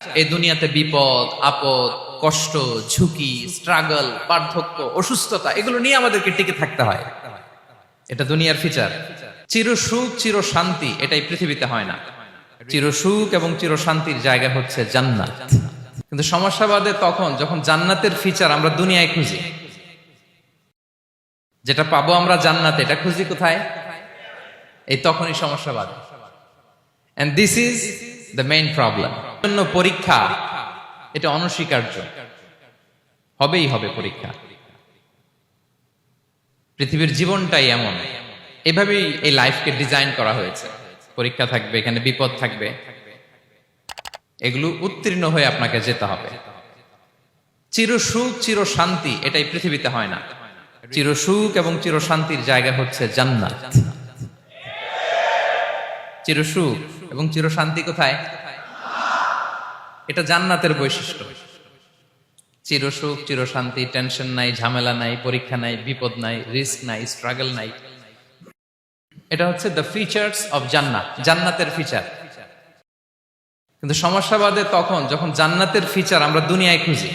এই দুনিয়াতে বিপদ আপদ কষ্ট ঝুঁকি স্ট্রাগল বার্ধক্য অসুস্থতা এগুলো নিয়ে আমাদেরকে টিকে থাকতে হয়। এটা দুনিয়ার ফিচার। চির সুখ চির শান্তি এটাই পৃথিবীতে হয় না। চির সুখ এবং চির শান্তির জায়গা হচ্ছে জান্নাত। কিন্তু সমস্যা বাদে তখন যখন জান্নাতের ফিচার আমরা দুনিয়ায় খুঁজি। যেটা পাবো আমরা জান্নাতে এটা খুঁজি কোথায়? এই তখনই সমস্যা বাদে। And this is the main problem. পরীক্ষা এটা অনস্বীকার্য, হবেই হবে পরীক্ষা। পৃথিবীর জীবনটাই এমন, এভাবেই এই লাইফকে ডিজাইন করা হয়েছে। পরীক্ষা থাকবে, এখানে বিপদ থাকবে, এগুলো উত্তীর্ণ হয়ে আপনাকে যেতে হবে। চির সুখ চির শান্তি এটাই পৃথিবীতে হয় না। চির সুখ এবং চির শান্তির জায়গা হচ্ছে জান্নাত। চির সুখ এবং চির শান্তি কোথায়? এটা জান্নাতের বৈশিষ্ট্য। চির সুখ চির শান্তি, টেনশন নাই, ঝামেলা নাই, পরীক্ষা নাই, বিপদ নাই, রিস্ক নাই, স্ট্রাগল নাই। এটা হচ্ছে দ্য ফিচার্স অফ জান্নাত, জান্নাতের ফিচার। কিন্তু সমস্যা বাদে তখন যখন জান্নাতের ফিচার আমরা দুনিয়ায় খুঁজি।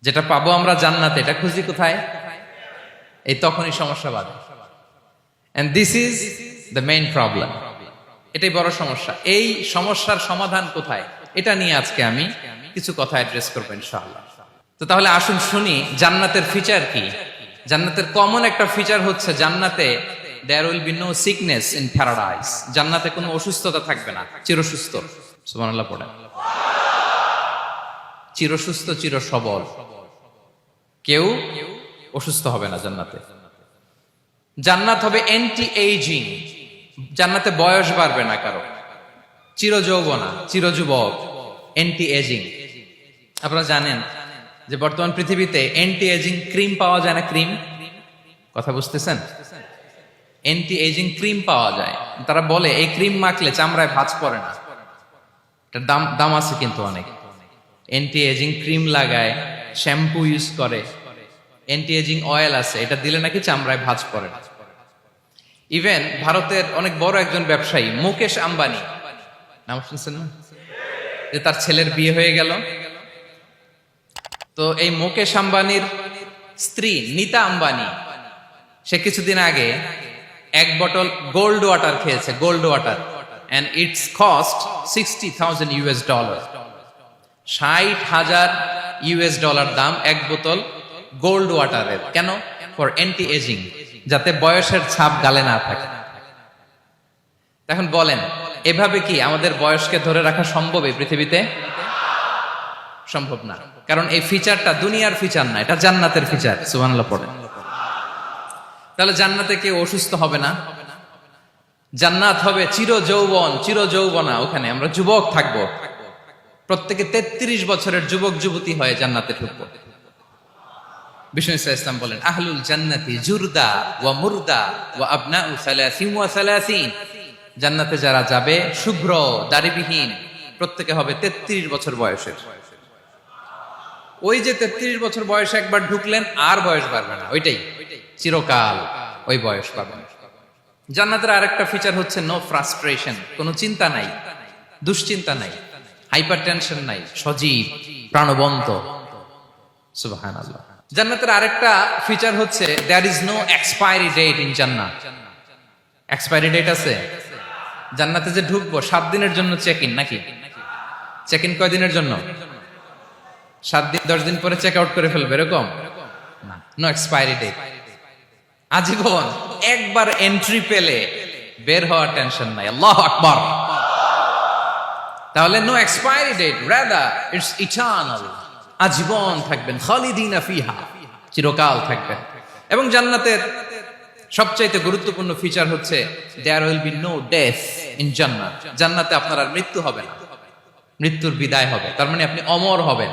যেটা পাবো আমরা জান্নাতে এটা খুঁজি কোথায়? এই তখনই সমস্যা বাদে। And this is the main problem. এটাই বড় সমস্যা। এই সমস্যার সমাধান কোথায়, এটা নিয়ে আজকে আমি কিছু কথা অ্যাড্রেস করবো ইনশাআল্লাহ। তো তাহলে আসুন শুনি জান্নাতের ফিচার কি। জান্নাতের কমন একটা ফিচার হচ্ছে জান্নাতে there will be no sickness in paradise. জান্নাতে কোনো অসুস্থতা থাকবে না, চিরসুস্থ। সুবহানাল্লাহ পড়েন। চিরসুস্থ চির সবল, কেউ অসুস্থ হবে না জান্নাতে। জান্নাত হবে অ্যান্টি এইজিং, জান্নাতে বয়স বাড়বে না কারো। চির যৌবনা, চির যুবক, অ্যান্টি এজিং। আপনারা জানেন যে বর্তমান পৃথিবীতে অ্যান্টি এজিং ক্রিম পাওয়া যায় না? ক্রিম, কথা বুঝতেছেন? অ্যান্টি এজিং ক্রিম পাওয়া যায়। তারা বলে এই ক্রিম মাখলে চামড়ায় ভাঁজ পড়ে না। এটার দাম আছে কিন্তু অনেক। অ্যান্টি এজিং ক্রিম লাগায়, শ্যাম্পু ইউজ করে, অ্যান্টি এজিং অয়েল আছে, এটা দিলে নাকি চামড়ায় ভাঁজ পড়ে না। ইভেন ভারতের অনেক বড় একজন ব্যবসায়ী মুকেশ আম্বানি, নাম শুনছেন না? যে তার ছেলের বিয়ে হয়ে গেল। তো এই মুকেশ আম্বানির স্ত্রী নীতা আম্বানি, সে কিছুদিন আগে এক বোতল গোল্ড ওয়াটার খেয়েছে, gold water, and it's cost $60,000। $60,000 দাম এক বোতল গোল্ড ওয়াটারের। কেন? ফর অ্যান্টি এজিং, যাতে বয়সের ছাপ গালে না থাকে। এখন বলেন, এভাবে কি আমাদের বয়সকে ধরে রাখা সম্ভব এই পৃথিবীতে? সম্ভব না। কারণ এই ফিচারটা দুনিয়ার ফিচার না, এটা জান্নাতের ফিচার। সুবহানাল্লাহ পড়েন। তাহলে জান্নাতে কেউ অসুস্থ হবে না। জান্নাত হবে চির যৌবন চির যৌবনা, ওখানে আমরা যুবক থাকবো। প্রত্যেকে 33 বছরের যুবক যুবতী হয়ে জান্নাতে ঢুকবো। বিষ্ণু ইসলাম বলেন, আহলুল জান্নাতি জুরদা ওয়া মুরদা ওয়া আবনাউ 30 ওয়া 30। জান্নাতে যারা যাবে শুভ্র দাড়িবিহীন, প্রত্যেকে হবে 33 বছর বয়সের। ওই যে 33 বছর বয়সে একবার ঢুকলেন, আর বয়স বাড়বে না, ওইটাই চিরকাল ওই বয়স পাবেন। জান্নাতের আরেকটা ফিচার হচ্ছে নো ফ্রাস্ট্রেশন, কোনো চিন্তা নাই, দুশ্চিন্তা নাই, হাইপার টেনশন নাই, সজীব প্রাণবন্ত। সুবহানাল্লাহ। জান্নাতের আরেকটা ফিচার হচ্ছে there is no expiry date in জান্নাত। এক্সপায়ারি ডেট আছে? জান্নাতে যে ঢুকবো 7 দিনের জন্য চেক ইন, নাকি? চেক ইন কয় দিনের জন্য? 7 দিন, 10 দিন পরে চেক আউট করে ফেলবে, এরকম না। নো এক্সপায়ারি ডেট, আজীবন। একবার এন্ট্রি পেলে বের হওয়ার টেনশন নাই। আল্লাহু আকবার। তাহলে no expiry date, rather it's eternal, আজীবন থাকবেন। খালিদিনা ফিহা, চিরকাল থাকবেন। এবং জান্নাতের সবচাইতে গুরুত্বপূর্ণ ফিচার হচ্ছে there will be no death in জান্নাত। জান্নাতে আপনার আর মৃত্যু হবে না, মৃত্যুর বিদায় হবে। তার মানে আপনি অমর হবেন।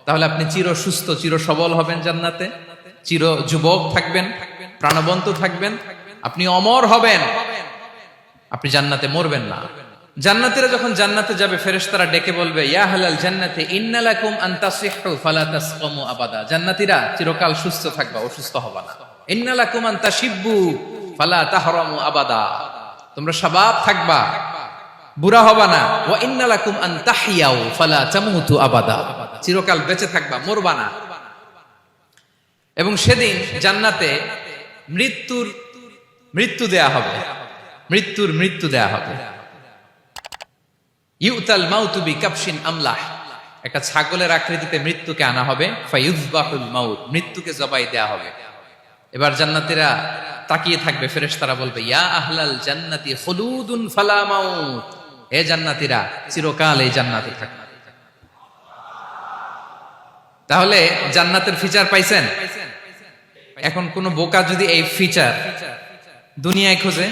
তাহলে আপনি চির সুস্থ চির সবল হবেন জান্নাতে, চির যুবক থাকবেন, প্রাণবন্ত থাকবেন, আপনি অমর হবেন, আপনি জান্নাতে মরবেন না। জান্নাতীরা যখন জান্নাতে যাবে, ফেরেশতারা ডেকে বলবে, ইয়া আহলাল জান্নাতি ইন্না লাকুম আন তাসিহু ফালা তাসকামু আবাদা। জান্নাতীরা চিরকাল সুস্থ থাকবা, অসুস্থ হবা না। ইন্না লাকুম আন তাশিব্বু ফালা তাহরামু আবাদা। তোমরা শাবাব থাকবা, বুড়া হবা না। ওয়া ইন্না লাকুম আন তাহইয়াউ ফালা তামুতু আবাদা, চিরকাল বেঁচে থাকবা, মরবা না। এবং সেদিন জান্নাতে মৃত্যু দেয়া হবে, মৃত্যু দেয়া হবে। ইউতাল মাউতু বিকাবশিন আমলাহ, একটা ছাগলের আকৃতিতে মৃত্যুকে আনা হবে। ফায়ুযবাহুল মাউত, মৃত্যুকে জবাই দেয়া হবে। এবার জান্নাতীরা তাকিয়ে থাকবে, ফেরেশতারা বলবে ইয়া আহলাল জান্নাতি খুলুদুন ফালা মাউত, হে জান্নাতীরা চিরকাল এই জান্নাতে থাকবে। তাহলে জান্নাতের ফিচার পাইছেন? এখন কোন বোকা যদি এই ফিচার দুনিয়ায় খোঁজে,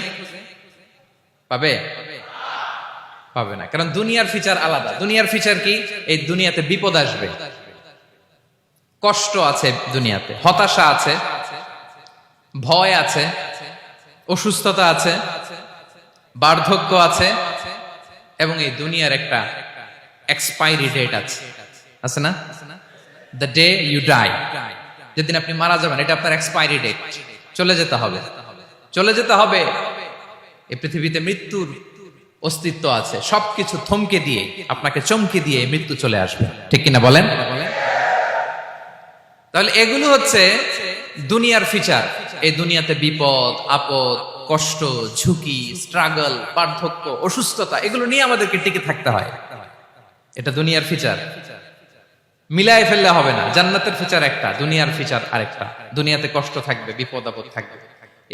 পাবে? পাবে না, কারণ দুনিয়ার ফিচার আলাদা। দুনিয়ার ফিচার কি? এই দুনিয়াতে বিপদ আসবে, কষ্ট আছে দুনিয়াতে, হতাশা আছে, ভয় আছে, অসুস্থতা আছে, বার্ধক্য আছে, এবং এই দুনিয়ার একটা এক্সপায়ারি ডেট আছে, আছে না? দ্য ডে ইউ ডাই, যেদিন আপনি মারা যাবেন, এটা আপনার এক্সপায়ারি ডেট, চলে যেতে হবে, চলে যেতে হবে। এই পৃথিবীতে মৃত্যুর অস্তিত্ব আছে, সবকিছু থমকে দিয়ে, আপনাকে চমকে দিয়ে মৃত্যু চলে আসবে, ঠিক কিনা বলেন? তাহলে এগুলো হচ্ছে দুনিয়ার ফিচার। এই দুনিয়াতে বিপদ আপদ, কষ্ট, ঝুঁকি, স্ট্রাগল, বার্ধক্য, অসুস্থতা, এগুলো নিয়ে আমাদেরকে টিকে থাকতে হয়। এটা দুনিয়ার ফিচার, মিলাই ফেললে হবে না। জান্নাতের ফিচার একটা, দুনিয়ার ফিচার আরেকটা। দুনিয়াতে কষ্ট থাকবে, বিপদ আপদ থাকবে।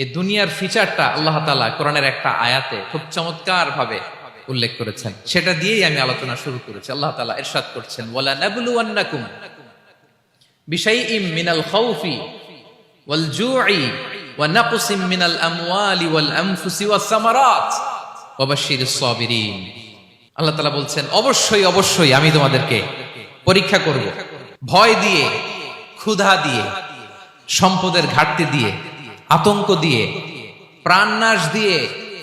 এই দুনিয়ার ফিচারটা আল্লাহ তাআলা কোরআনের একটা আয়াতে খুব চমৎকার ভাবে উল্লেখ করেছেন, সেটা দিয়েই আমি আলোচনা শুরু করেছি। আল্লাহ তাআলা ইরশাদ করছেন ওয়ালা নাবলুওয়ান্নাকুম বিশাইইম মিনাল খাউফি ওয়াল জুই ওয়া নাকসিম মিনাল আমওয়ালি ওয়াল আনফুসি ওয়াস সামারাত ওয়া বাশশিরিস সাবিরিন। আল্লাহ তাআলা বলছেন অবশ্যই অবশ্যই আমি তোমাদেরকে পরীক্ষা করব, ভয় দিয়ে, ক্ষুধা দিয়ে, সম্পদের ঘাটতি দিয়ে, আতঙ্ক দিয়ে, প্রাণনাশ দিয়ে,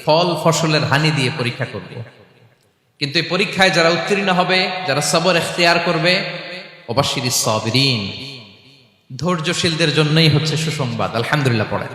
ফল ফসলের হানি দিয়ে পরীক্ষা করব। কিন্তু এই পরীক্ষায় যারা উত্তীর্ণ হবে, যারা সবর ইখতিয়ার করবে, ওয়াবাশশিরিস সাবিরিন, ধৈর্যশীলদের জন্যই হচ্ছে সুসংবাদ। আলহামদুলিল্লাহ পড়ে।